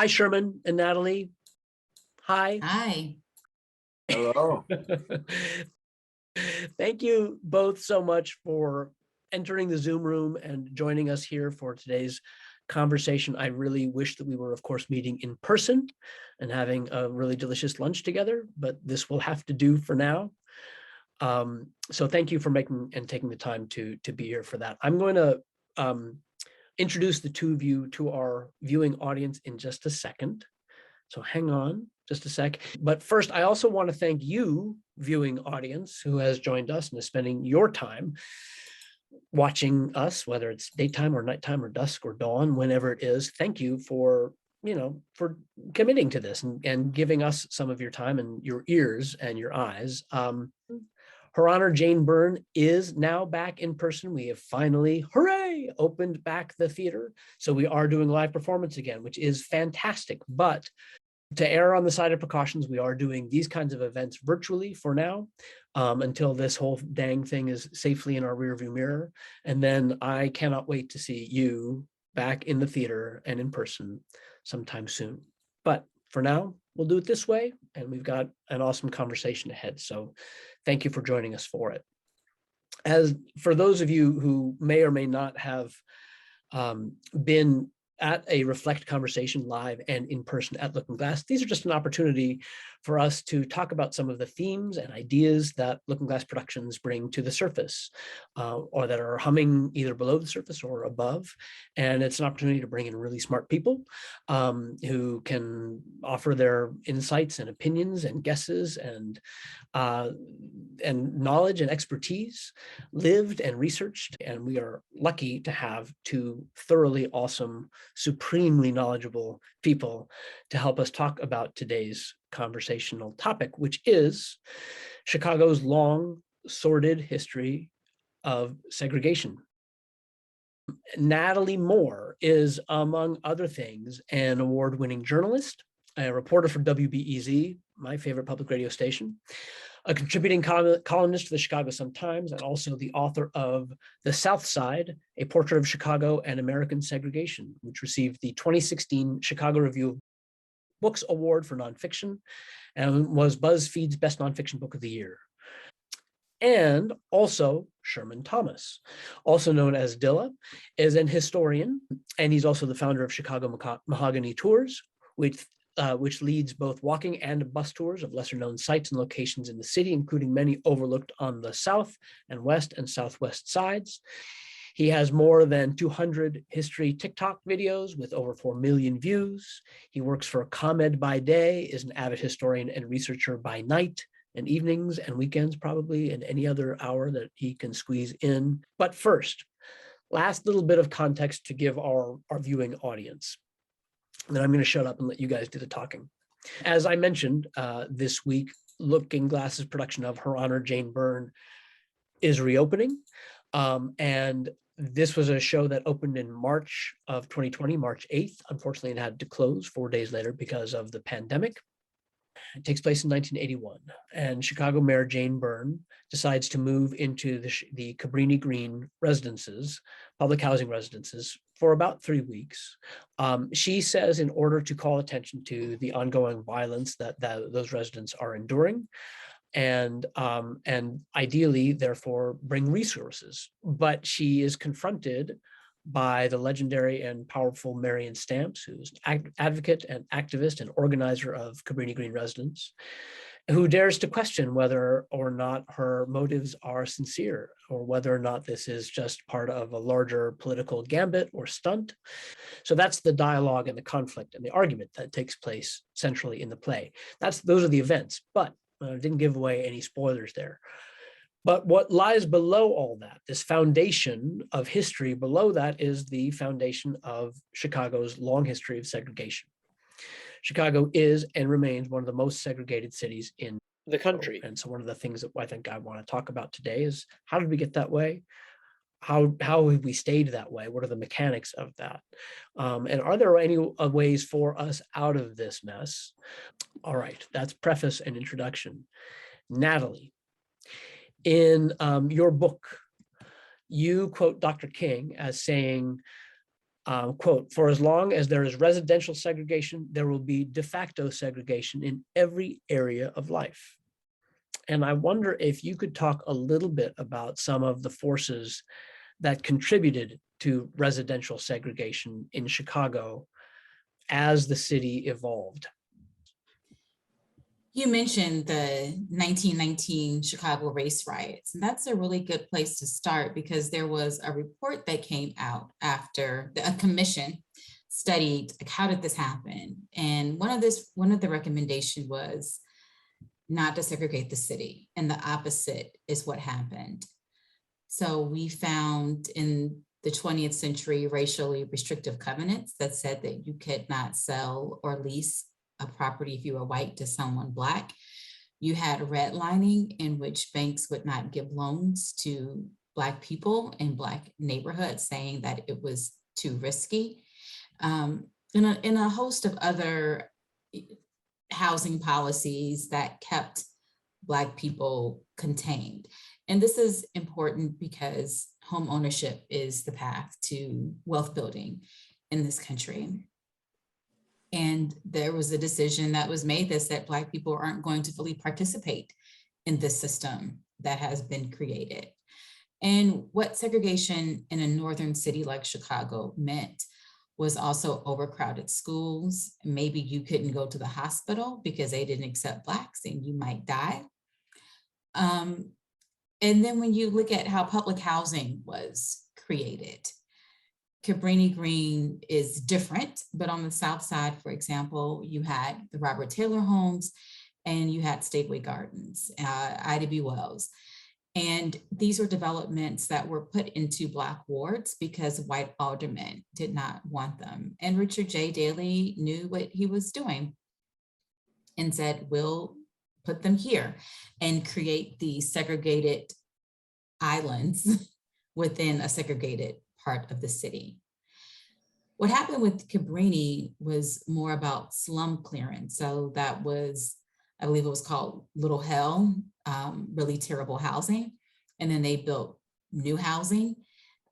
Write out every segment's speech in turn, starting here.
Hi, Sherman and Natalie. Hi. Hi. Hello. Thank you both so much for entering the Zoom room and joining us here for today's conversation. I really wish that we were, of course, meeting in person and having a really delicious lunch together, but this will have to do for now. So thank you for making and taking the time to be here for that. I'm going to introduce the two of you to our viewing audience in just a second. So hang on just a sec. But first, I also want to thank you, viewing audience, who has joined us and is spending your time watching us, whether it's daytime or nighttime or dusk or dawn, whenever it is. Thank you for, for committing to this and giving us some of your time and your ears and your eyes. Her Honor Jane Byrne is now back in person. We have finally, hooray, opened back the theater. So we are doing live performance again, which is fantastic. But to err on the side of precautions, we are doing these kinds of events virtually for now, until this whole dang thing is safely in our rearview mirror. And then I cannot wait to see you back in the theater and in person sometime soon. But for now, we'll do it this way, and we've got an awesome conversation ahead. So thank you for joining us for it. As for those of you who may or may not have been at a Reflect conversation live and in person at Looking Glass, these are just an opportunity for us to talk about some of the themes and ideas that Looking Glass Productions bring to the surface, or that are humming either below the surface or above. And it's an opportunity to bring in really smart people who can offer their insights and opinions and guesses and knowledge and expertise, lived and researched. And we are lucky to have two thoroughly awesome, supremely knowledgeable people to help us talk about today's conversational topic, which is Chicago's long, sordid history of segregation. Natalie Moore is, among other things, an award-winning journalist, a reporter for WBEZ, my favorite public radio station, a contributing columnist to the Chicago Sun-Times, and also the author of The South Side, A Portrait of Chicago and American Segregation, which received the 2016 Chicago Review of Books Award for Nonfiction and was BuzzFeed's Best Nonfiction Book of the Year. And also Sherman Thomas, also known as Dilla, is an historian, and he's also the founder of Chicago Mahogany Tours, which leads both walking and bus tours of lesser-known sites and locations in the city, including many overlooked on the south and west and southwest sides. He has more than 200 history TikTok videos with over 4 million views. He works for ComEd by day, is an avid historian and researcher by night and evenings and weekends, probably, and any other hour that he can squeeze in. But first, last little bit of context to give our viewing audience. And then I'm going to shut up and let you guys do the talking. As I mentioned, this week, Looking Glass's production of Her Honor Jane Byrne is reopening. And this was a show that opened in March of 2020, March 8th. Unfortunately, it had to close 4 days later because of the pandemic. It takes place in 1981, and Chicago Mayor Jane Byrne decides to move into the Cabrini-Green residences, public housing residences, for about 3 weeks. She says in order to call attention to the ongoing violence that those residents are enduring, and ideally, therefore, bring resources. But she is confronted by the legendary and powerful Marion Stamps, who's an advocate and activist and organizer of Cabrini-Green residents, who dares to question whether or not her motives are sincere, or whether or not this is just part of a larger political gambit or stunt. So that's the dialogue and the conflict and the argument that takes place centrally in the play. Those are the events, but I didn't give away any spoilers there. But what lies below all that, this foundation of history below that, is the foundation of Chicago's long history of segregation. Chicago is and remains one of the most segregated cities in the country. And so one of the things that I think I want to talk about today is, how did we get that way? How have we stayed that way? What are the mechanics of that? And are there any ways for us out of this mess? All right, that's preface and introduction. Natalie, in your book, you quote Dr. King as saying, Quote, for as long as there is residential segregation, there will be de facto segregation in every area of life. And I wonder if you could talk a little bit about some of the forces that contributed to residential segregation in Chicago as the city evolved. You mentioned the 1919 Chicago Race Riots, and that's a really good place to start because there was a report that came out after a commission studied like, how did this happen? And one of the recommendation was not to segregate the city, and the opposite is what happened. So we found in the 20th century racially restrictive covenants that said that you could not sell or lease a property if you were white to someone Black. You had redlining, in which banks would not give loans to Black people in Black neighborhoods, saying that it was too risky. In a host of other housing policies that kept Black people contained. And this is important because home ownership is the path to wealth building in this country. And there was a decision that was made that said Black people aren't going to fully participate in this system that has been created. And what segregation in a northern city like Chicago meant was also overcrowded schools. Maybe you couldn't go to the hospital because they didn't accept Blacks and you might die. And then when you look at how public housing was created, Cabrini-Green is different, but on the South Side, for example, you had the Robert Taylor homes and you had Stateway Gardens, Ida B. Wells. And these were developments that were put into Black wards because white aldermen did not want them. And Richard J. Daley knew what he was doing and said, we'll put them here and create these segregated islands within a segregated part of the city. What happened with Cabrini was more about slum clearance. So that was, I believe it was called Little Hell, really terrible housing. And then they built new housing.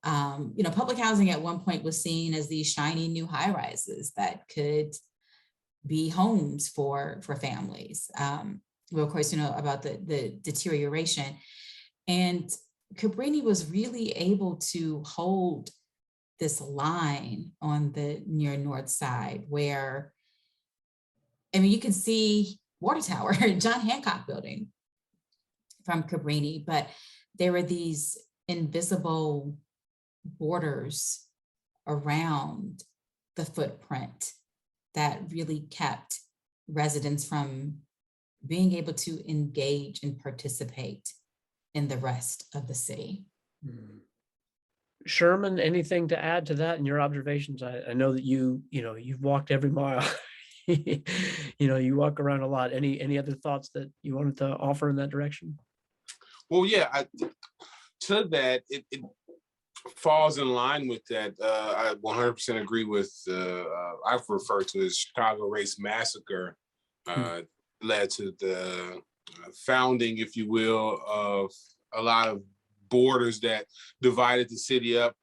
Public housing at one point was seen as these shiny new high rises that could be homes for families. Well, of course, about the deterioration. And Cabrini was really able to hold this line on the near north side where, you can see Water Tower, John Hancock building from Cabrini, but there were these invisible borders around the footprint that really kept residents from being able to engage and participate in the rest of the city. Shermann, anything to add to that in your observations? I know that you've walked every mile. You walk around a lot. Any other thoughts that you wanted to offer in that direction? Well, yeah, to that, it falls in line with that. I 100% agree with, I've referred to as Chicago Race Massacre, led to the founding, if you will, of a lot of borders that divided the city up.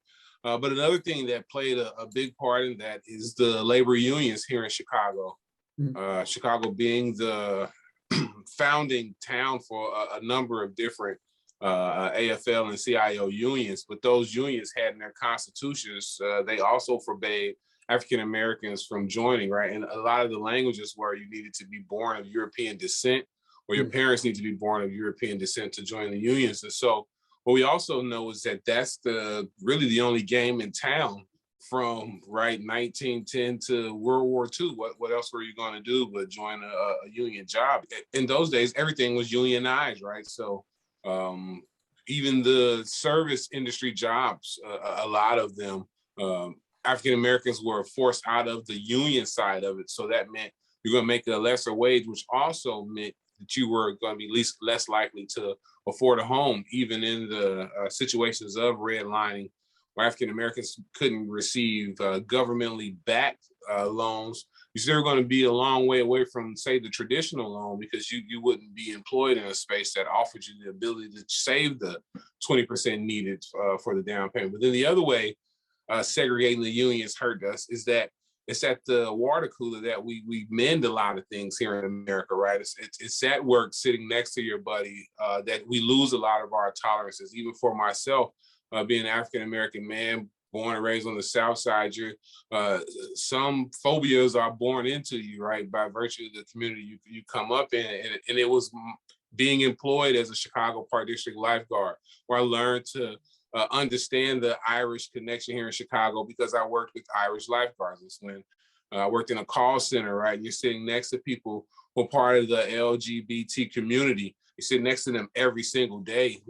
But another thing that played a big part in that is the labor unions here in Chicago. Chicago being the founding town for a number of different AFL and CIO unions, but those unions had in their constitutions, they also forbade African Americans from joining, right? And a lot of the languages where you needed to be born of European descent, or your parents need to be born of European descent to join the unions. And so what we also know is that that's really the only game in town from 1910 to World War II. What else were you going to do but join a union job? In those days, everything was unionized, right? So even the service industry jobs, a lot of them, African Americans were forced out of the union side of it. So that meant you're going to make a lesser wage, which also meant that you were going to be less likely to afford a home, even in the situations of redlining, where African Americans couldn't receive governmentally backed loans. You're still going to be a long way away from, say, the traditional loan, because you wouldn't be employed in a space that offered you the ability to save the 20% needed for the down payment. But then the other way, segregating the unions hurt us, is that it's at the water cooler that we mend a lot of things here in America, right? It's at work sitting next to your buddy that we lose a lot of our tolerances. Even for myself, being an African-American man, born and raised on the South Side, some phobias are born into you, right? By virtue of the community you come up in. And it was being employed as a Chicago Park District lifeguard, where I learned to understand the Irish connection here in Chicago because I worked with Irish lifeguards. It's when I worked in a call center, right? And you're sitting next to people who are part of the LGBT community. You sit next to them every single day,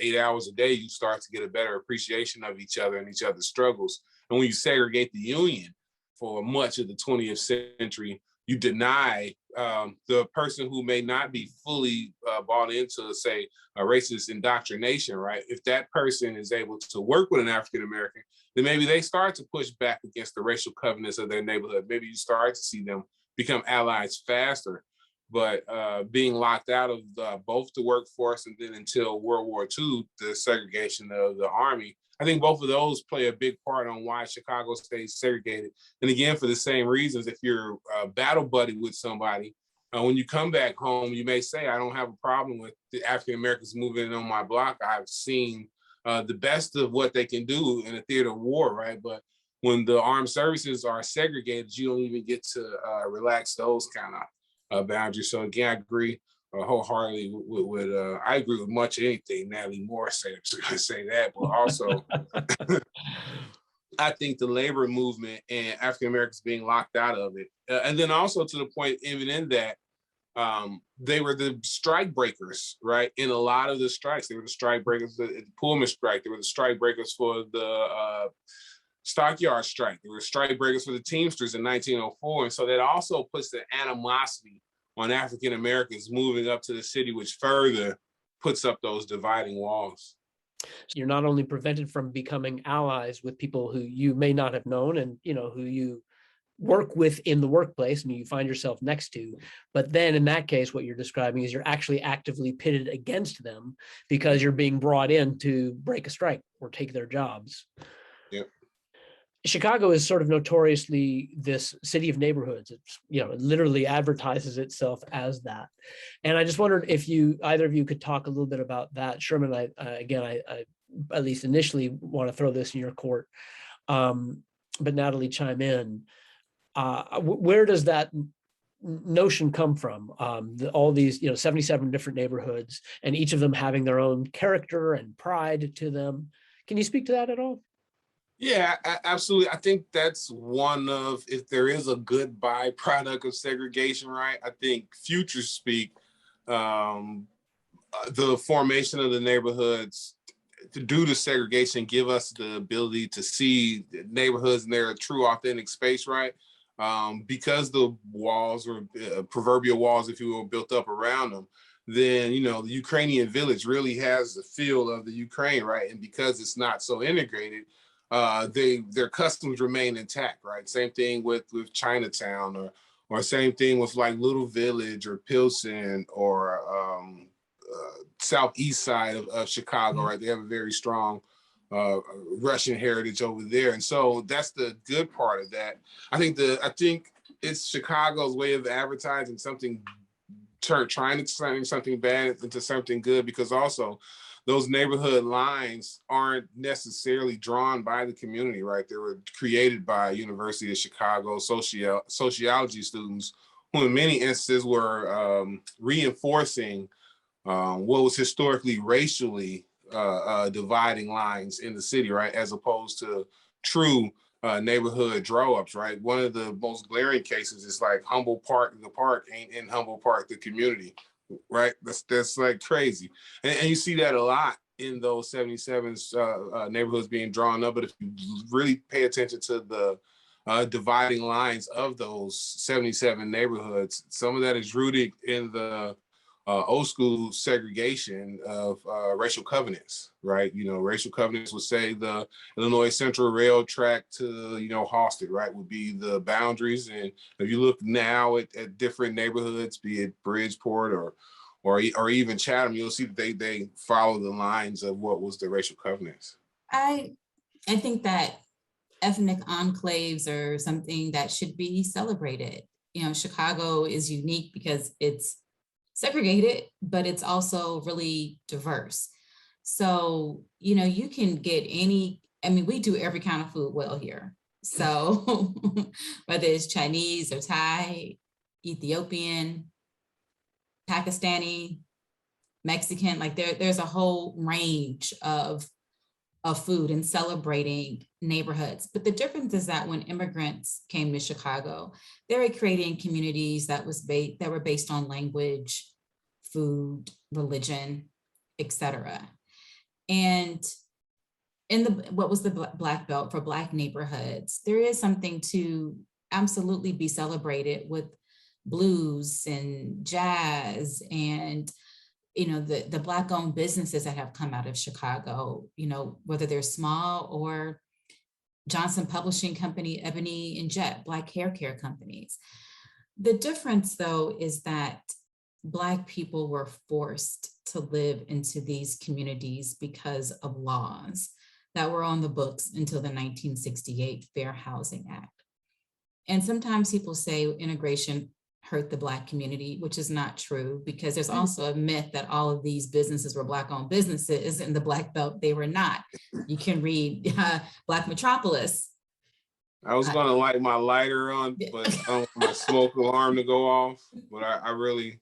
8 hours a day, you start to get a better appreciation of each other and each other's struggles. And when you segregate the union for much of the 20th century, you deny the person who may not be fully bought into, say, a racist indoctrination, right? If that person is able to work with an African-American, then maybe they start to push back against the racial covenants of their neighborhood. Maybe you start to see them become allies faster. But being locked out of both the workforce and then until World War II, the segregation of the Army, I think both of those play a big part on why Chicago stays segregated. And again, for the same reasons, if you're a battle buddy with somebody, when you come back home, you may say, I don't have a problem with the African Americans moving in on my block. I've seen the best of what they can do in a theater of war, right? But when the armed services are segregated, you don't even get to relax those kind of boundaries. So again, I agree wholeheartedly with I agree with much of anything Natalie Moore say that, but also I think the labor movement and African Americans being locked out of it, and then also to the point, even in that, they were the strike breakers, right? In a lot of the strikes, they were the strike breakers, the Pullman strike. They were the strike breakers for the stockyard strike. They were strike breakers for the Teamsters in 1904, and so that also puts the animosity on African Americans moving up to the city, which further puts up those dividing walls. You're not only prevented from becoming allies with people who you may not have known and who you work with in the workplace and you find yourself next to, but then in that case, what you're describing is you're actually actively pitted against them because you're being brought in to break a strike or take their jobs. Yep. Chicago is sort of notoriously this city of neighborhoods. It's, it literally advertises itself as that. And I just wondered if either of you could talk a little bit about that. Sherman, I at least initially want to throw this in your court, but Natalie, chime in. Where does that notion come from? All these, 77 different neighborhoods and each of them having their own character and pride to them. Can you speak to that at all? Yeah, absolutely. I think that's one of, if there is a good byproduct of segregation, right? I think futures speak, the formation of the neighborhoods due to segregation give us the ability to see neighborhoods in their true authentic space, right? Because the walls were proverbial walls, if you will, built up around them, then, the Ukrainian village really has the feel of the Ukraine, right? And because it's not so integrated, their customs remain intact, right? Same thing with Chinatown, or same thing with like Little Village or Pilsen or southeast side of Chicago, right? They have a very strong Russian heritage over there, and so that's the good part of that. I think it's Chicago's way of advertising something, trying to turn something bad into something good, because also those neighborhood lines aren't necessarily drawn by the community, right? They were created by University of Chicago sociology students who in many instances were reinforcing what was historically racially dividing lines in the city, right? As opposed to true neighborhood draw-ups, right? One of the most glaring cases is like Humboldt Park, the park ain't in Humboldt Park, the community, right? That's like crazy. And you see that a lot in those 77 neighborhoods being drawn up. But if you really pay attention to the dividing lines of those 77 neighborhoods, some of that is rooted in the old school segregation of racial covenants, right? Racial covenants would say the Illinois Central Rail track to, Halsted, right, would be the boundaries. And if you look now at different neighborhoods, be it Bridgeport or even Chatham, you'll see that they follow the lines of what was the racial covenants. I think that ethnic enclaves are something that should be celebrated. You know, Chicago is unique because it's segregated, but it's also really diverse. So, you know, you can get any, I mean, we do every kind of food well here. So whether it's Chinese or Thai, Ethiopian, Pakistani, Mexican, like there's a whole range of food and celebrating neighborhoods. But the difference is that when immigrants came to Chicago, they were creating communities that were based on language, food, religion, etc. And in what was the Black Belt for Black neighborhoods, there is something to absolutely be celebrated with blues and jazz and, you know, the Black owned businesses that have come out of Chicago, you know, whether they're small or Johnson Publishing Company, Ebony and Jet, Black hair care companies. The difference though is that Black people were forced to live into these communities because of laws that were on the books until the 1968 Fair Housing Act. And sometimes people say integration hurt the Black community, which is not true, because there's also a myth that all of these businesses were Black owned businesses. In the Black Belt, they were not. You can read Black Metropolis. I was gonna light my lighter on, but I don't want my smoke alarm to go off. But I really,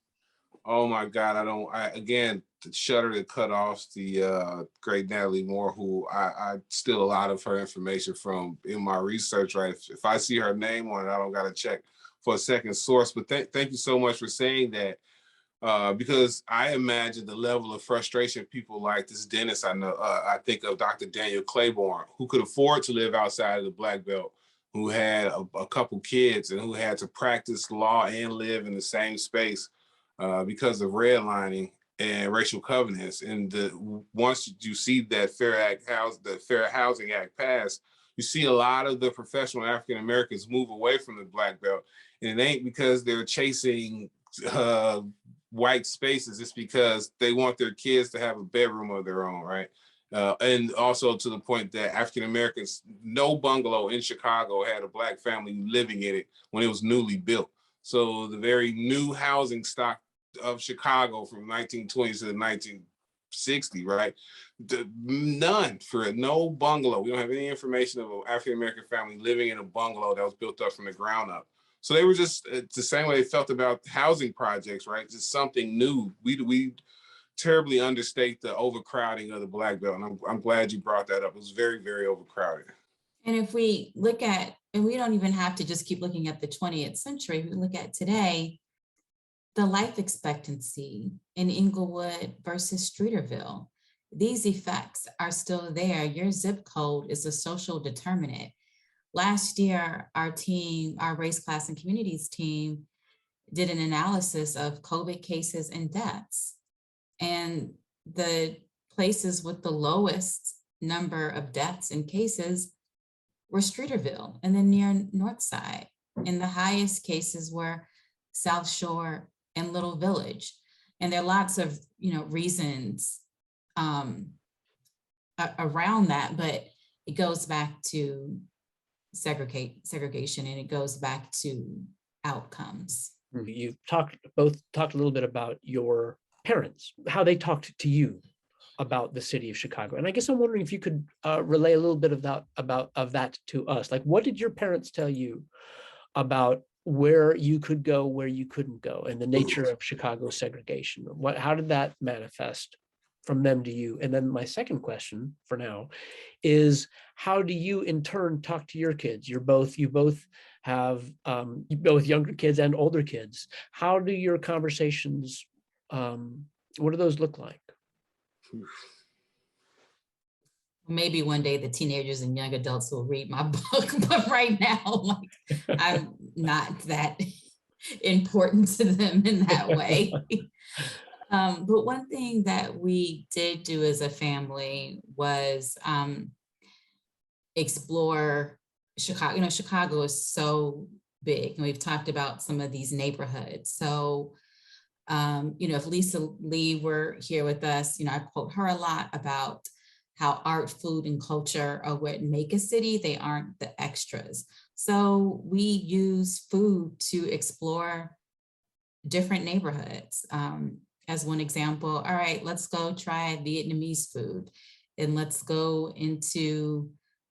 oh my God, again, to shudder to cut off the great Natalie Moore, who I steal a lot of her information from in my research, right? If I see her name on it, I don't gotta check for a second source. But thank you so much for saying that, because I imagine the level of frustration people like this dentist I know, I think of Dr. Daniel Claiborne, who could afford to live outside of the Black Belt, who had a couple kids and who had to practice law and live in the same space because of redlining and racial covenants. And once you see that the Fair Housing Act passed, you see a lot of the professional African Americans move away from the Black Belt. And it ain't because they're chasing white spaces, it's because they want their kids to have a bedroom of their own, right? And also to the point that African Americans, no bungalow in Chicago had a Black family living in it when it was newly built. So the very new housing stock of Chicago from 1920 to 1960, right? None, for no bungalow. We don't have any information of an African American family living in a bungalow that was built up from the ground up. So they were just, it's the same way they felt about housing projects, right? Just something new. We terribly understate the overcrowding of the Black Belt. And I'm glad you brought that up. It was very, very overcrowded. And if we look at, and we don't even have to just keep looking at the 20th century, we look at today, the life expectancy in Inglewood versus Streeterville, these effects are still there. Your zip code is a social determinant. Last year, our team, our race, class, and communities team did an analysis of COVID cases and deaths. And the places with the lowest number of deaths and cases were Streeterville and then near North Side. And the highest cases were South Shore and Little Village. And there are lots of, you know, reasons around that, but it goes back to segregation, and it goes back to outcomes. You've both talked a little bit about your parents, how they talked to you about the city of Chicago. And I guess I'm wondering if you could relay a little bit of that to us. Like, what did your parents tell you about where you could go, where you couldn't go, and the nature of Chicago segregation? How did that manifest from them to you? And then my second question for now is, how do you in turn talk to your kids? You both have younger kids and older kids. How do your conversations, what do those look like? Maybe one day the teenagers and young adults will read my book, but right now, like, I'm not that important to them in that way. But one thing that we did do as a family was explore Chicago. You know, Chicago is so big, and we've talked about some of these neighborhoods. So, you know, if Lisa Lee were here with us, you know, I quote her a lot about how art, food, and culture are what make a city. They aren't the extras. So we use food to explore different neighborhoods. As one example, all right, let's go try Vietnamese food, and let's go into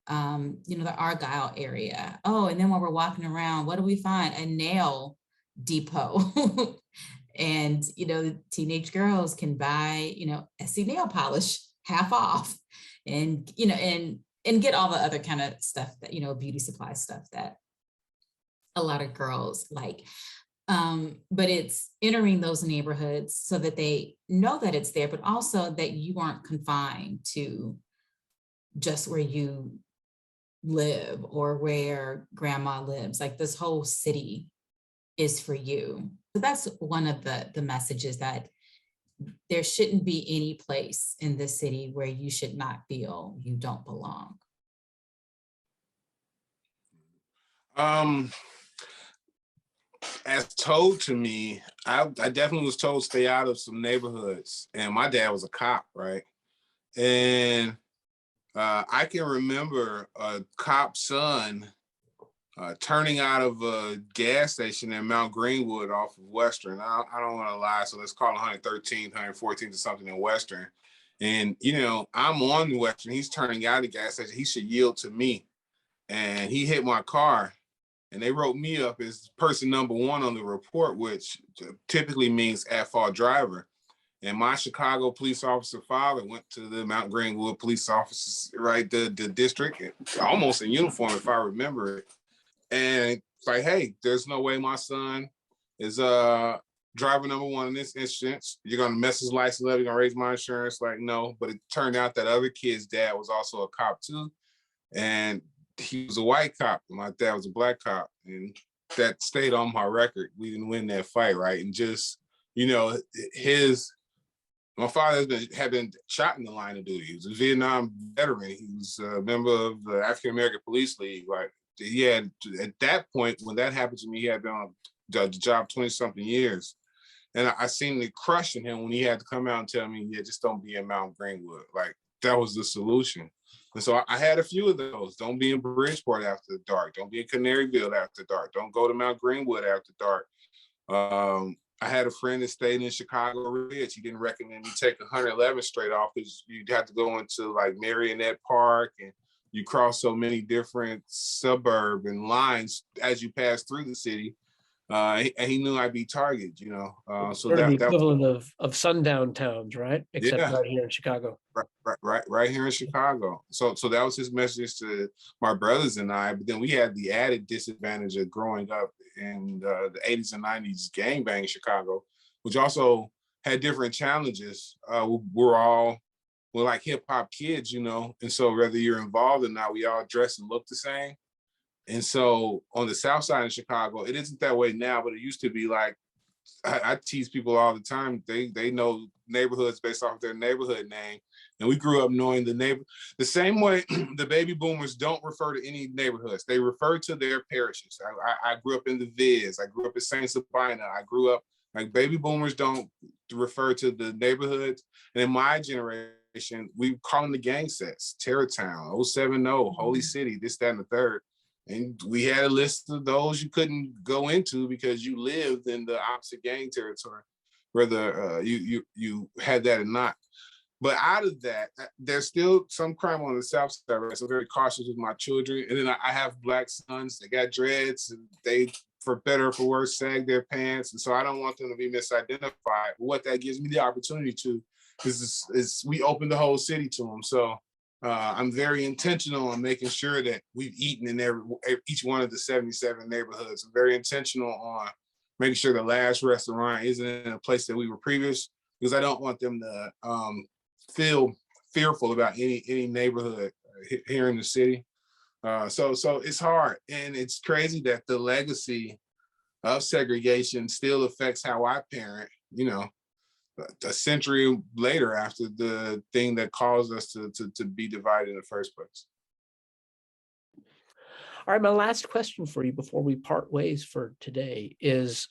the Argyle area. Oh, and then while we're walking around, what do we find? A nail depot. And, teenage girls can buy, Essie nail polish half off, and, and get all the other kind of stuff that, beauty supply stuff that a lot of girls like. But it's entering those neighborhoods so that they know that it's there, but also that you aren't confined to just where you live or where grandma lives. Like, this whole city is for you. So that's one of the messages, that there shouldn't be any place in the city where you should not feel you don't belong. As told to me, I definitely was told to stay out of some neighborhoods, and my dad was a cop, right? And I can remember a cop's son turning out of a gas station in Mount Greenwood off of Western. I don't want to lie, so let's call it 113th, 114th or something in Western. And, I'm on Western. He's turning out of the gas station. He should yield to me. And he hit my car. And they wrote me up as person number 1 on the report, which typically means at fault driver. And my Chicago police officer father went to the Mount Greenwood police officers, right, the district, almost in uniform, if I remember it. And it's like, hey, there's no way my son is driver number 1 in this instance. You're going to mess his license up. You're going to raise my insurance. Like, no. But it turned out that other kid's dad was also a cop too. And he was a white cop, and my dad was a black cop, and that stayed on my record. We didn't win that fight, right? And just, my father had been shot in the line of duty. He was a Vietnam veteran. He was a member of the African American Police League, right? He had, at that point, when that happened to me, he had been on the job 20-something years. And I seen the crush in him when he had to come out and tell me, yeah, just don't be in Mount Greenwood. Like, that was the solution. And so I had a few of those. Don't be in Bridgeport after dark. Don't be in Canaryville after dark. Don't go to Mount Greenwood after dark. I had a friend that stayed in Chicago Ridge. He didn't recommend me take 111 straight off, because you'd have to go into like Marionette Park, and you cross so many different suburb and lines as you pass through the city. And he knew I'd be targeted, so Sort of the equivalent of sundown towns, right? Except right here in Chicago. Right here in Chicago. So that was his message to my brothers and I. But then we had the added disadvantage of growing up in the 80s and 90s gangbang Chicago, which also had different challenges. We're like hip hop kids, and so whether you're involved or not, we all dress and look the same. And so on the south side of Chicago, it isn't that way now, but it used to be like, I tease people all the time. They know neighborhoods based off their neighborhood name. And we grew up knowing the same way the baby boomers don't refer to any neighborhoods. They refer to their parishes. I grew up in the Viz. I grew up in St. Sabina. I grew up, like, baby boomers don't refer to the neighborhoods. And in my generation, we call them the gang sets: Terrortown, 070, Holy City, this, that, and the third. And we had a list of those you couldn't go into because you lived in the opposite gang territory, whether you had that or not. But out of that, there's still some crime on the south side, right? So I'm very cautious with my children. And then I have black sons that got dreads, and they, for better or for worse, sag their pants. And so I don't want them to be misidentified. What that gives me the opportunity to is we open the whole city to them. So I'm very intentional on making sure that we've eaten in each one of the 77 neighborhoods. I'm very intentional on making sure the last restaurant isn't in a place that we were previous, because I don't want them to feel fearful about any neighborhood here in the city. So it's hard, and it's crazy that the legacy of segregation still affects how I parent, a century later after the thing that caused us to be divided in the first place. All right, my last question for you before we part ways for today is,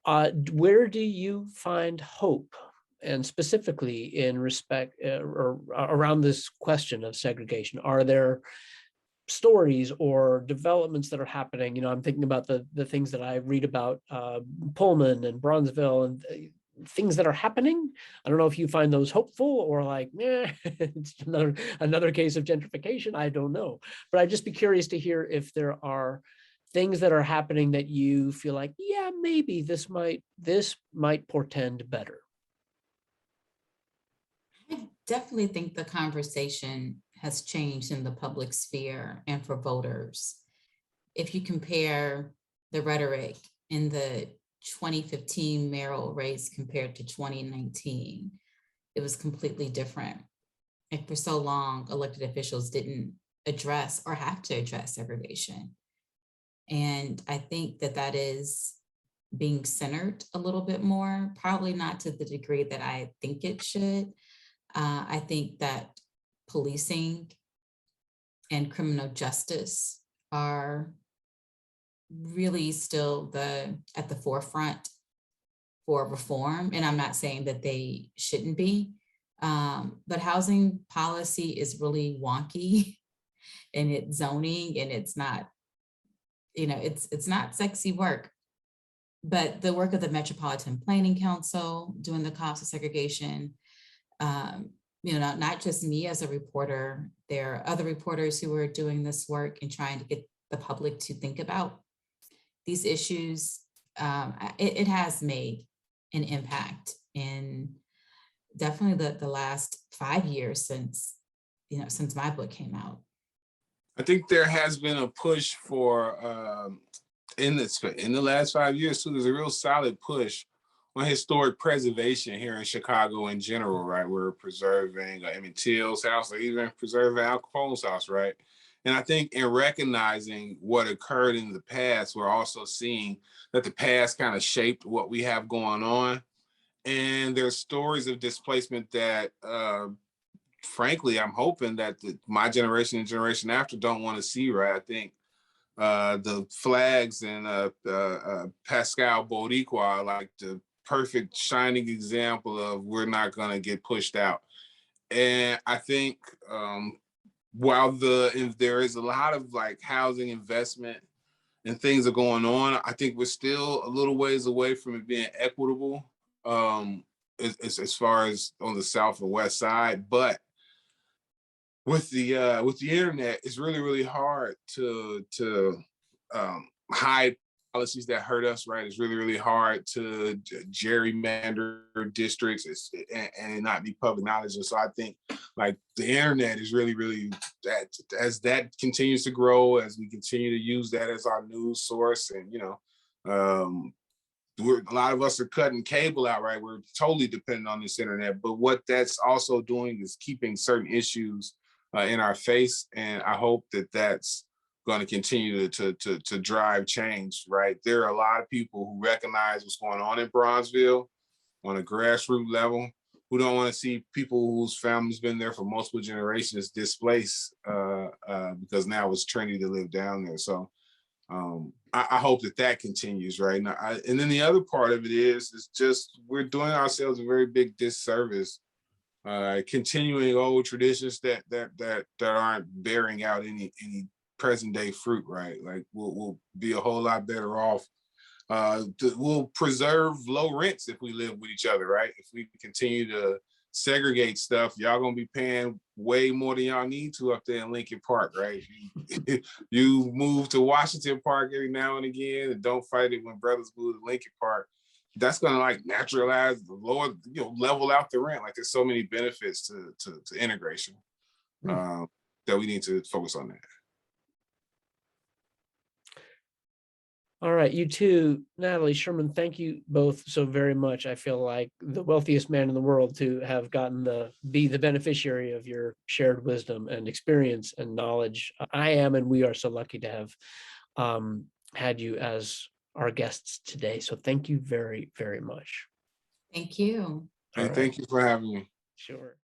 where do you find hope and specifically in respect or around this question of segregation? Are there stories or developments that are happening? I'm thinking about the things that I read about Pullman and Bronzeville and things that are happening. I don't know if you find those hopeful or like, it's another case of gentrification. I don't know, but I'd just be curious to hear if there are things that are happening that you feel like, yeah, maybe this might portend better. I definitely think the conversation has changed in the public sphere and for voters. If you compare the rhetoric in the 2015 mayoral race compared to 2019, it was completely different. And for so long, elected officials didn't address or have to address segregation. And I think that is being centered a little bit more, probably not to the degree that I think it should. I think that policing and criminal justice are really still at the forefront for reform. And I'm not saying that they shouldn't be, but housing policy is really wonky and it's zoning and it's not, it's not sexy work. But the work of the Metropolitan Planning Council doing the cost of segregation, not just me as a reporter, there are other reporters who are doing this work and trying to get the public to think about these issues. It has made an impact in definitely the last 5 years since my book came out. I think there has been a push for, in the last 5 years too, there's a real solid push on historic preservation here in Chicago in general, right? We're preserving Emmett Till's house, or even preserving Al Capone's house, right? And I think in recognizing what occurred in the past, we're also seeing that the past kind of shaped what we have going on. And there's stories of displacement that, frankly, I'm hoping that my generation and generation after don't want to see, right? I think the flags and Pascal Boricua are like the perfect shining example of we're not going to get pushed out. And I think while if there is a lot of like housing investment and things are going on, I think we're still a little ways away from it being equitable as far as on the South and West side. But with the internet, it's really, really hard to hide policies that hurt us, right? It's really, really hard to gerrymander districts and not be public knowledge. And so I think like the internet is really, really, that as that continues to grow, as we continue to use that as our news source, and a lot of us are cutting cable out, right? We're totally dependent on this internet, but what that's also doing is keeping certain issues in our face. And I hope that that's going to continue to drive change, right? There are a lot of people who recognize what's going on in Bronzeville on a grassroots level, who don't want to see people whose families been there for multiple generations displaced because now it's trendy to live down there. So I hope that continues, right? Now, and then the other part of it is just we're doing ourselves a very big disservice, continuing old traditions that aren't bearing out any present day fruit, right? Like we'll be a whole lot better off. We'll preserve low rents if we live with each other, right? If we continue to segregate stuff, y'all gonna be paying way more than y'all need to up there in Lincoln Park, right? You move to Washington Park every now and again, and don't fight it when brothers move to Lincoln Park. That's gonna like naturalize the lower, level out the rent. Like there's so many benefits to integration that we need to focus on that. All right, you too, Natalie, Shermann, thank you both so very much. I feel like the wealthiest man in the world to have gotten be the beneficiary of your shared wisdom and experience and knowledge. I am, and we are so lucky to have had you as our guests today. So thank you very, very much. Thank you. Hey, thank you for having me. Sure.